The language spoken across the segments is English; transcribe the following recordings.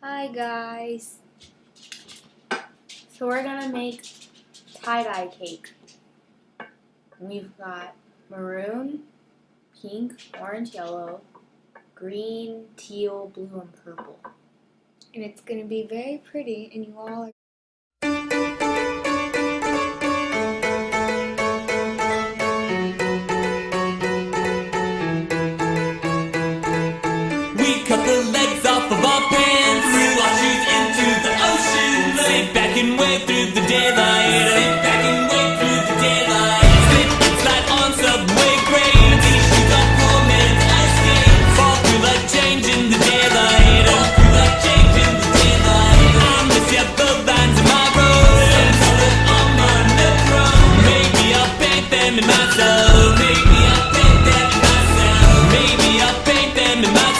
Hi guys. So we're gonna make tie-dye cake. We've got maroon, pink, orange, yellow, green, teal, blue, and purple. And it's gonna be very pretty, and you all are. We cut the legs off of our pants, threw our shoes into the ocean, sit back and wave through the daylight, sit back and wave through the daylight, slip and slide on subway grades, these shoes are poor man's ice skates, fall through like change in the daylight, fall through like change in the daylight. I miss ya, the lines in my road, some color on monochrome, maybe I'll paint them in myself, maybe I'll paint them in myself, maybe I'll paint them in myself.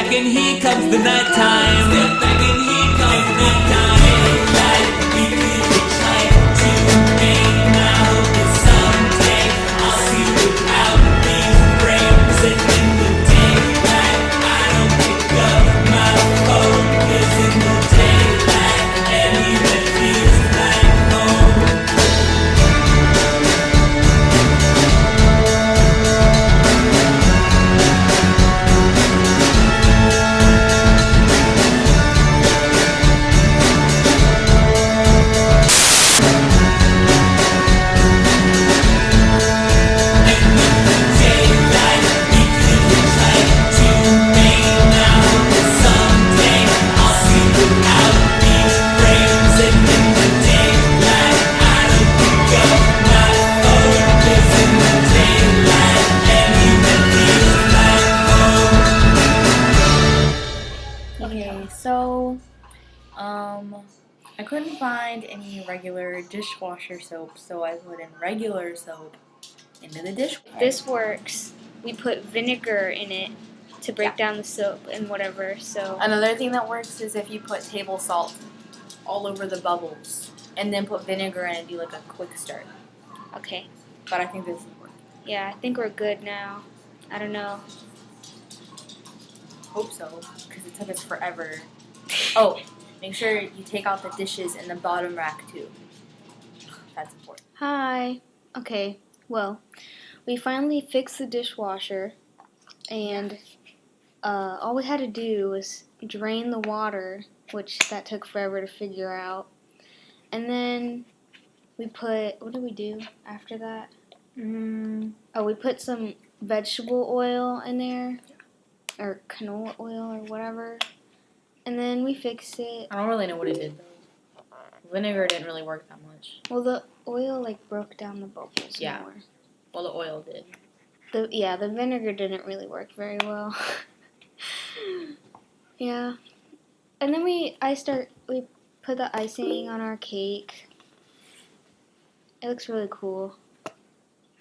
And here comes the night time. Step back and here comes the night time. Daylight, we could try to make now, but someday I'll see without these frames. And in the daylight, I don't pick up my phone. 'Cause in the daylight, anywhere feels like home. Okay, so I couldn't find any regular dishwasher soap, so I put in regular soap into the dishwasher. This works. We put vinegar in it to break down the soap and whatever. So Another thing that works is if you put table salt all over the bubbles and then put vinegar in and do like a quick stir. okay, But I think this is working. yeah, I think we're good now. I don't know. Hope so, because it took us forever. Oh, make sure you take out the dishes in the bottom rack too. That's important. Hi. Okay. Well, we finally fixed the dishwasher, and all we had to do was drain the water, which that took forever to figure out. And then we put, what did we do after that? Oh, we put some vegetable oil in there, or canola oil, or whatever. And then we fixed it. I don't really know what it did though. Vinegar didn't really work that much. Well, the oil like broke down the bubbles Yeah. more. Well, the oil did. The vinegar didn't really work very well. Yeah. And then we put the icing on our cake. It looks really cool.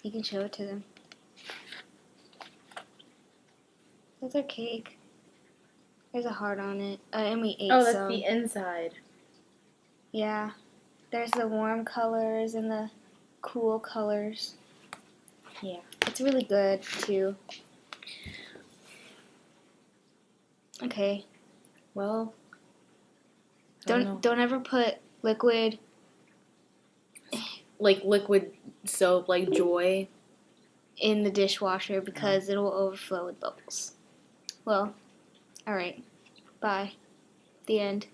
You can show it to them. That's our cake. There's a heart on it. And we ate Oh, that's some. the inside. Yeah. There's the warm colors and the cool colors. Yeah. It's really good too. Okay. Well, Don't ever put liquid like liquid soap, like Joy. in the dishwasher because it'll overflow with bubbles. Well, alright. Bye. The end.